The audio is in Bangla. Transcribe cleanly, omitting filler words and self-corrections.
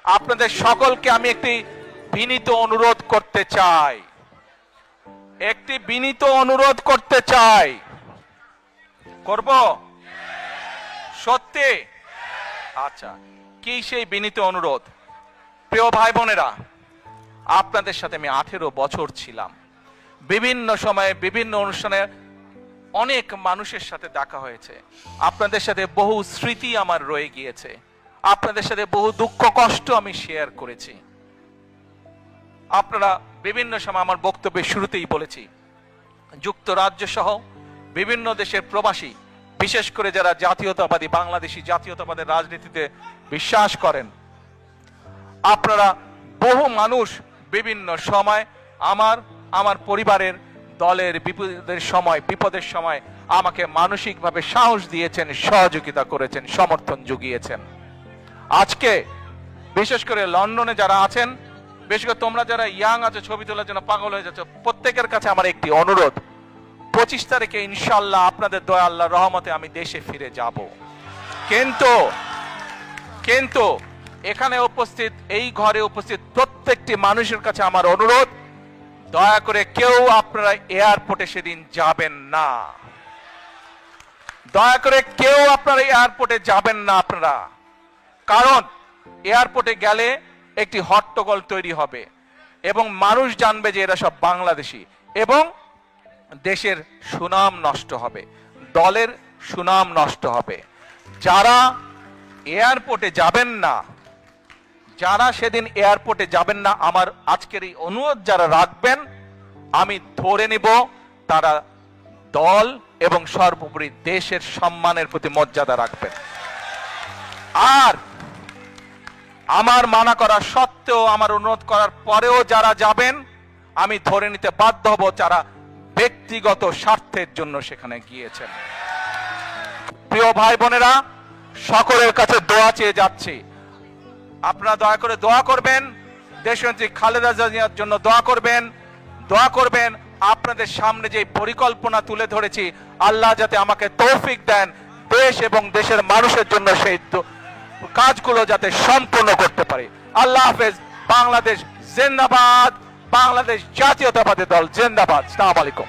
আপনাদের সকলকে আমি একটি বিনীত অনুরোধ করতে চাই, করব সত্যি? আচ্ছা, কি সেই বিনীত অনুরোধ? প্রিয় ভাই বোনেরা, আপনাদের সাথে আমি 18 বছর ছিলাম। বিভিন্ন সময়ে বিভিন্ন অনুষ্ঠানে অনেক মানুষের সাথে দেখা হয়েছে। আপনাদের সাথে বহু স্মৃতি আমার রয়ে গিয়েছে। আপনাদের সাথে বহু দুঃখ কষ্ট আমি শেয়ার করেছি। আপনারা বিভিন্ন সময়, আমার বক্তব্যের শুরুতেই বলেছি, যুক্তরাজ্য সহ বিভিন্ন দেশের প্রবাসী, বিশেষ করে যারা জাতীয়তাবাদী বাংলাদেশি জাতীয়তাবাদের রাজনীতিতে বিশ্বাস করেন, আপনারা বহু মানুষ বিভিন্ন সময় আমার পরিবারের দলের বিপদের সময় আমাকে মানসিকভাবে সাহস দিয়েছেন, সহযোগিতা করেছেন, সমর্থন জুগিয়েছেন। আজকে বিশেষ করে লন্ডনে যারা আছেন, বিশেষ করে তোমরা যারা ইয়াং আছো, ছবি তোলার জন্য পাগল হয়ে যাচ্ছ, প্রত্যেকের কাছে আমার একটি অনুরোধ, 25 তারিখে ইনশাআল্লাহ আপনাদের দয়া আল্লাহর রহমতে আমি দেশে ফিরে যাব। কিন্তু এখানে উপস্থিত, এই ঘরে উপস্থিত প্রত্যেকটি মানুষের কাছে আমার অনুরোধ, দয়া করে কেউ আপনারা এয়ারপোর্টে সেদিন যাবেন না। দয়া করে কেউ আপনারা এয়ারপোর্টে যাবেন না আপনারা। কারণ এয়ারপোর্টে গেলে একটি হট্টগোল তৈরি হবে এবং মানুষ জানবে যে এরা সব বাংলাদেশি, এবং দেশের সুনাম নষ্ট হবে, দলের সুনাম নষ্ট হবে। যারা এয়ারপোর্টে যাবেন না, যারা সেদিন এয়ারপোর্টে যাবেন না, আমার আজকের এই অনুরোধ যারা রাখবেন, আমি ধরে নিব তারা দল এবং সর্বোপরি দেশের সম্মানের প্রতি মর্যাদা রাখবেন। আর আমার মানা করা সত্ত্বেও, আমার অনুরোধ করার পরেও যারা যাবেন, আমি ধরে নিতে বাধ্য হব যারা ব্যক্তিগত স্বার্থের জন্য সেখানে গিয়েছেন। প্রিয় ভাই বোনেরা, সকলের কাছে দোয়া চেয়ে যাচ্ছি, আপনারা দয়া করে দোয়া করবেন, দেশনেত্রী খালেদা জিয়ার জন্য দোয়া করবেন। আপনাদের সামনে যে পরিকল্পনা তুলে ধরেছি, আল্লাহ যাতে আমাকে তৌফিক দেন দেশ এবং দেশের মানুষের জন্য সেই কাজগুলো যাতে সম্পূর্ণ করতে পারি। আল্লাহ হাফেজ। বাংলাদেশ জিন্দাবাদ, বাংলাদেশ জাতীয়তাবাদী দল জিন্দাবাদ। আসসালামু আলাইকুম।